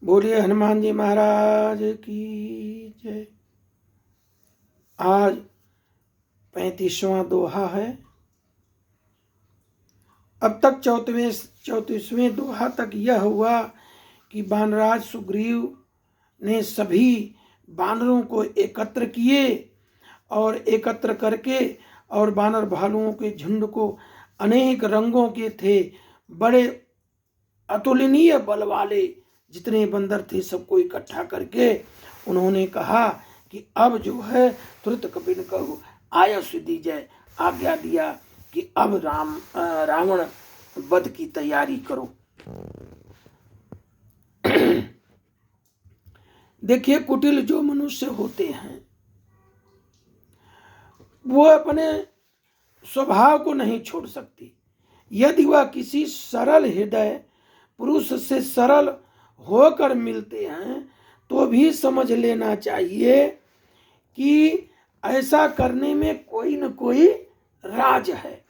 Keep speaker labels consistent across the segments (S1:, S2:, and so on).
S1: बोलिए हनुमान जी महाराज की जय। आज 35वां दोहा है। अब तक 34वें दोहा तक यह हुआ कि वानराज सुग्रीव ने सभी वानरों को एकत्र किए और एकत्र करके और वानर भालुओं के झुंड को अनेक रंगों के थे, बड़े अतुलनीय बल वाले जितने बंदर थे सबको इकट्ठा करके उन्होंने कहा कि अब जो है तुरंत कपिन को आयस दीजिए, आज्ञा दिया कि अब रावण वध की तैयारी करो। देखिए, कुटिल जो मनुष्य होते हैं वो अपने स्वभाव को नहीं छोड़ सकती। यदि वह किसी सरल हृदय पुरुष से सरल होकर मिलते हैं तो भी समझ लेना चाहिए कि ऐसा करने में कोई न कोई राज है,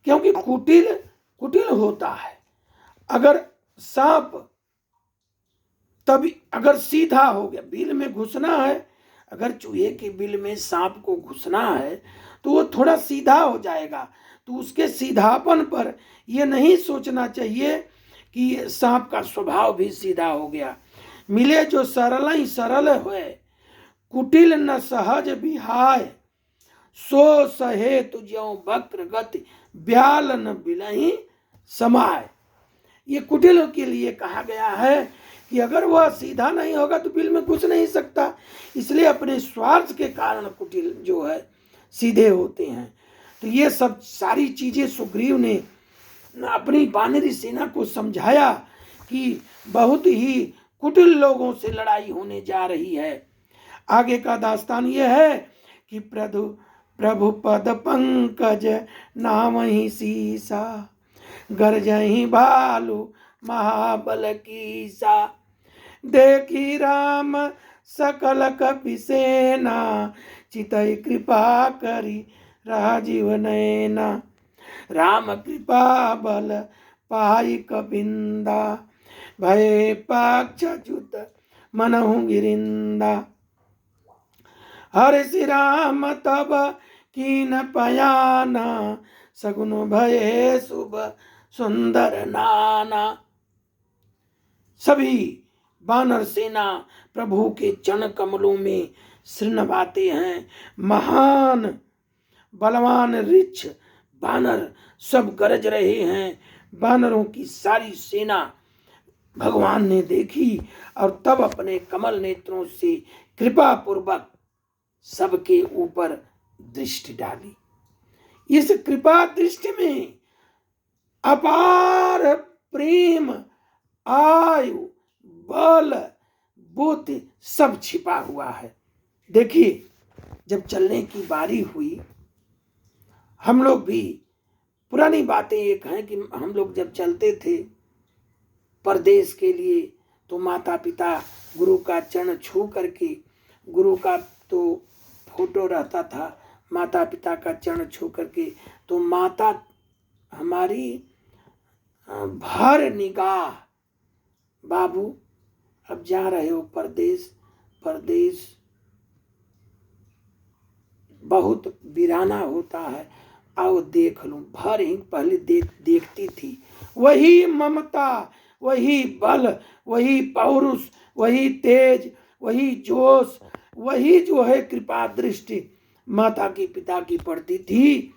S1: क्योंकि कुटिल होता है। अगर सांप तभी अगर सीधा हो गया, बिल में घुसना है, अगर चूहे के बिल में सांप को घुसना है तो वो थोड़ा सीधा हो जाएगा, तो उसके सीधापन पर यह नहीं सोचना चाहिए कि सांप का स्वभाव भी सीधा हो गया। मिले जो सरल ही सरल होए, कुटिल न सहज बिहाय, सो सहे तुझ्यो वक्र गति, ब्याल न बिलहि समाय। ये कुटिल के लिए कहा गया है कि अगर वह सीधा नहीं होगा तो बिल में घुस नहीं सकता, इसलिए अपने स्वार्थ के कारण कुटिल जो है सीधे होते हैं। तो ये सब सारी चीजें सुग्रीव ने अपनी वानरी सेना को समझाया कि बहुत ही कुटिल लोगों से लड़ाई होने जा रही है। आगे का दास्तान यह है कि प्रभु पद पंकज नाम ही सीसा, गरजहि भालू महाबल कीसा, देखी राम सकल कपि सेना, चितई कृपा करी राजीव नैना, राम कृपा बल पाई कपिंदा, भय पाक्षच्युत मनहु गिरिंदा, हर श्री राम तब कीन पयाना, सगुन भये शुभ सुंदर नाना। सभी वानर सेना प्रभु के चरण कमलों में सिर नवाते हैं। महान बलवान रिच्छ वानर सब गरज रहे हैं। वानरों की सारी सेना भगवान ने देखी और तब अपने कमल नेत्रों से कृपा पूर्वक सबके ऊपर दृष्टि डाली। इस कृपा दृष्टि में अपार प्रेम, आयु, बल, बुद्धि सब छिपा हुआ है। देखिए, जब चलने की बारी हुई, हम लोग भी पुरानी बातें एक हैं कि हम लोग जब चलते थे परदेश के लिए तो माता पिता गुरु का चरण छू करके, गुरु का तो फोटो रहता था, माता पिता का चरण छू करके तो माता हमारी भर निगाह, बाबू अब जा रहे हो परदेश, परदेश बहुत वीराना होता है, आओ देख लूं। भर ही पहले देखती थी। वही ममता, वही बल, वही पौरुष, वही तेज, वही जोश, वही जो है कृपा दृष्टि माता की पिता की पड़ती थी,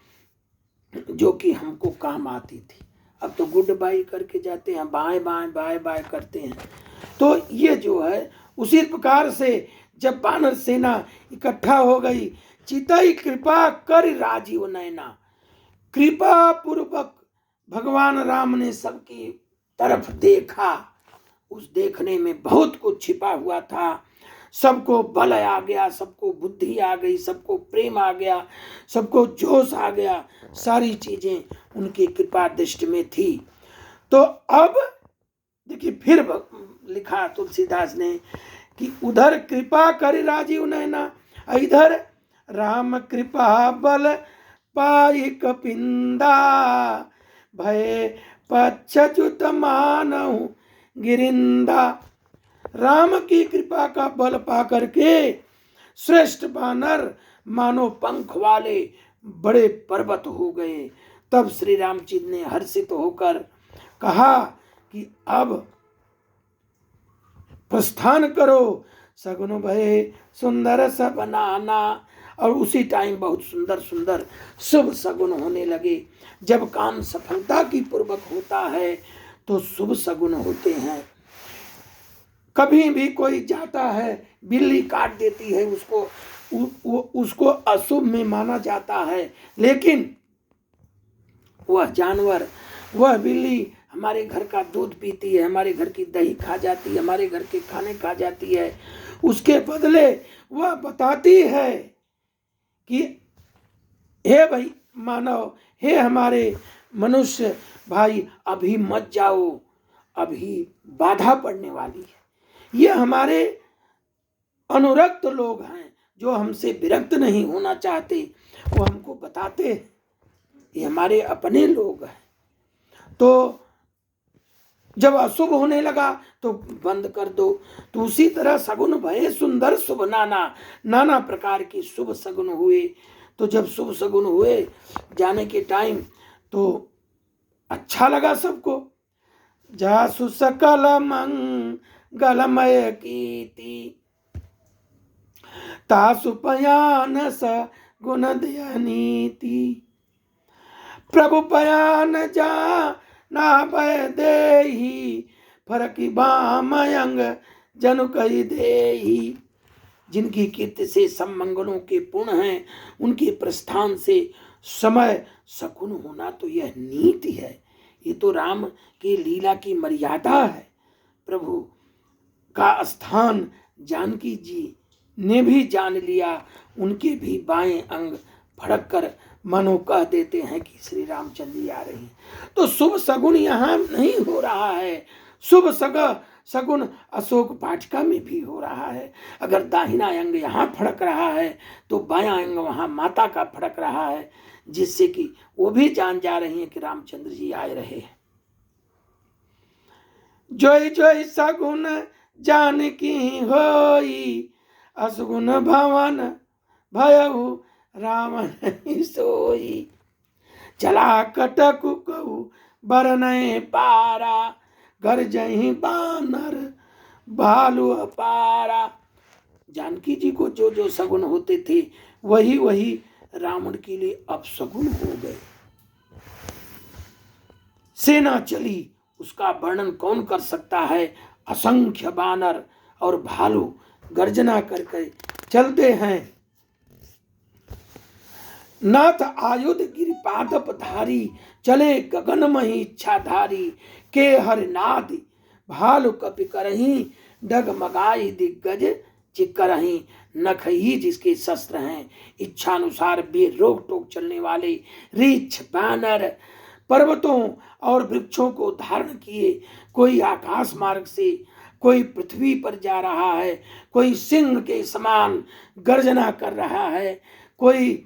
S1: जो कि हमको काम आती थी। अब तो गुड बाय करके जाते हैं, बाय बाय बाय बाय करते हैं। तो ये जो है उसी प्रकार से जब वानर सेना इकट्ठा हो गई, चितई कृपा कर राजीव नैना, कृपा पूर्वक भगवान राम ने सबकी तरफ देखा। उस देखने में बहुत कुछ छिपा हुआ था। सबको बल आ गया, सबको बुद्धि आ गई, सबको प्रेम आ गया, सबको जोश आ गया, सारी चीजें उनकी कृपा दृष्टि में थी। तो अब देखिए फिर लिखा तुलसीदास ने कि उधर कृपा कर राजीव नैना, इधर राम कृपा बल पाई कपिंदा, भय पक्षच्युत मानहु गिरिंदा। राम की कृपा का बल पा करके श्रेष्ठ वानर मानो पंख वाले बड़े पर्वत हो गए। तब श्री रामचंद्र ने हर्षित होकर कहा कि अब प्रस्थान करो, सगुन भय सुंदर सब नाना। और उसी टाइम बहुत सुंदर सुंदर शुभ सगुन होने लगे। जब काम सफलता की पूर्वक होता है तो शुभ सगुन होते हैं। कभी भी कोई जाता है, बिल्ली काट देती है, उसको अशुभ में माना जाता है, लेकिन वह जानवर, वह बिल्ली हमारे घर का दूध पीती है, हमारे घर की दही खा जाती है, हमारे घर के खाने खा जाती है, उसके बदले वह बताती है कि हे भाई मानव, हे हमारे मनुष्य भाई, अभी मत जाओ, अभी बाधा पड़ने वाली है। ये हमारे अनुरक्त लोग हैं जो हमसे विरक्त नहीं होना चाहते, वो हमको बताते हैं, ये हमारे अपने लोग हैं। तो जब अशुभ होने लगा तो बंद कर दो। तो उसी तरह सगुन भये सुंदर शुभ नाना, नाना प्रकार की शुभ सगुन हुए। तो जब शुभ सगुन हुए जाने के टाइम तो अच्छा लगा सबको। जासु सकल मंगलमय कीर्ति, तासु पयान स गुण दया नीति। प्रभु पयान जा ना भय देही, फरकी बामयंग जनु कही देही। जिनकी कीर्ति से सब मंगलों के पूर्ण हैं, उनके प्रस्थान से समय सकुन होना तो यह नीति है। ये तो राम की लीला की मर्यादा है। प्रभु का स्थान जानकी जी ने भी जान लिया, उनके भी बाएं अंग फड़क कर मनो कह देते हैं कि श्री रामचंद्र जी आ रहे हैं। तो शुभ सगुन यहाँ नहीं हो रहा है, शुभ सगुन अशोक वाटिका में भी हो रहा है। अगर दाहिना अंग यहाँ फड़क रहा है तो बायां अंग वहाँ माता का फड़क रहा है, जिससे कि वो भी जान जा रही हैं कि रामचंद्र जी आए रहे हैं। जोई जोई सगुन जानकी होई, असगुन भवन भयउ राम नहीं सोई। चला कटकु कहू बरनय पारा, घर जही बानर भालू अपारा। जानकी जी को जो जो सगुन होते थे वही वही रावण के लिए अपसगुन हो गए। सेना चली, उसका वर्णन कौन कर सकता है। असंख्य बानर और भालू गर्जना करके चलते हैं। नाथ आयुध गिरिपादप धारी, चले गगनमही इच्छाधारी। के हरनाद भालु कपि करही, डगमगाई दिग्गज चिकरही। नख ही जिसके शस्त्र हैं, इच्छानुसार बेरोक टोक चलने वाले रीछ बानर पर्वतों और वृक्षों को धारण किए। कोई आकाश मार्ग से, कोई पृथ्वी पर जा रहा है, कोई सिंह के समान गर्जना कर रहा है, कोई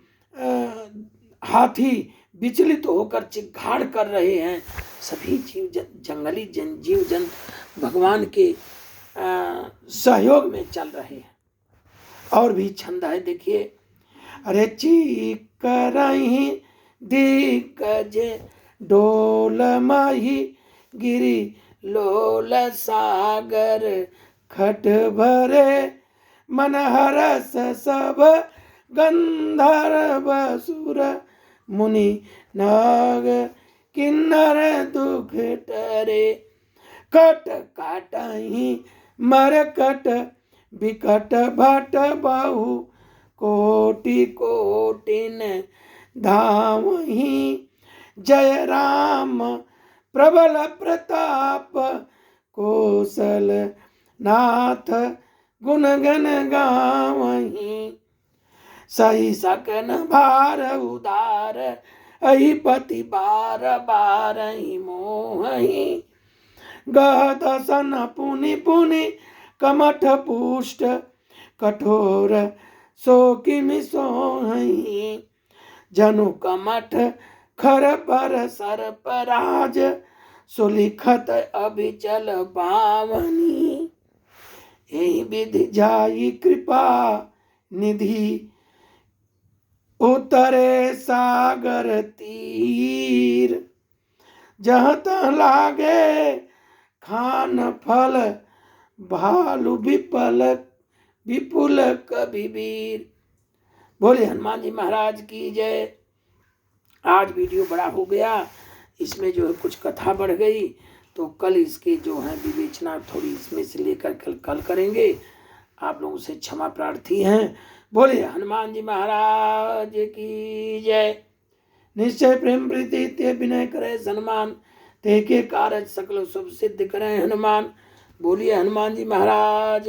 S1: हाथी विचलित होकर चिघाड़ कर रहे हैं। सभी जंगली जीव जंतु भगवान के सहयोग में चल रहे हैं। और भी छंद है, देखिए। अरे चिकरही दिग्गज डोल मही, गिरी लोल सागर खट भरे। मन हरस सब गंधर्व सुर, मुनि नाग किन्नर दुख टरे। कट काटही मरकट विकट भट बहु, कोटि कोटिन धावही। जय राम प्रबल प्रताप, कौशल नाथ गुण गण गावही। सही सकन भार उदार, अहिपति बार बार ही मोहि। गहदसन पुनि पुनि कमठ पुष्ट, कठोर सो किमि सोहि। जनु कमठ खर पर सर्पराज, सुलिखत अभिचल पावनी। यही विधि जाई कृपा निधि, उतरे सागर तीर। जहाँ तहाँ लागे खान फल, भालु विपुल कबीर। बोले हनुमान जी महाराज की जय। आज वीडियो बड़ा हो गया, इसमें जो है कुछ कथा बढ़ गई, तो कल इसके जो है विवेचना थोड़ी इसमें से लेकर कल करेंगे। आप लोगों से क्षमा प्रार्थी हैं। बोले हनुमान जी महाराज की जय। निश्चय प्रेम प्रीति ते विनय करे सन्मान, ते के कारज सकल शुभ सिद्ध करें हनुमान। बोलिए हनुमान जी महाराज।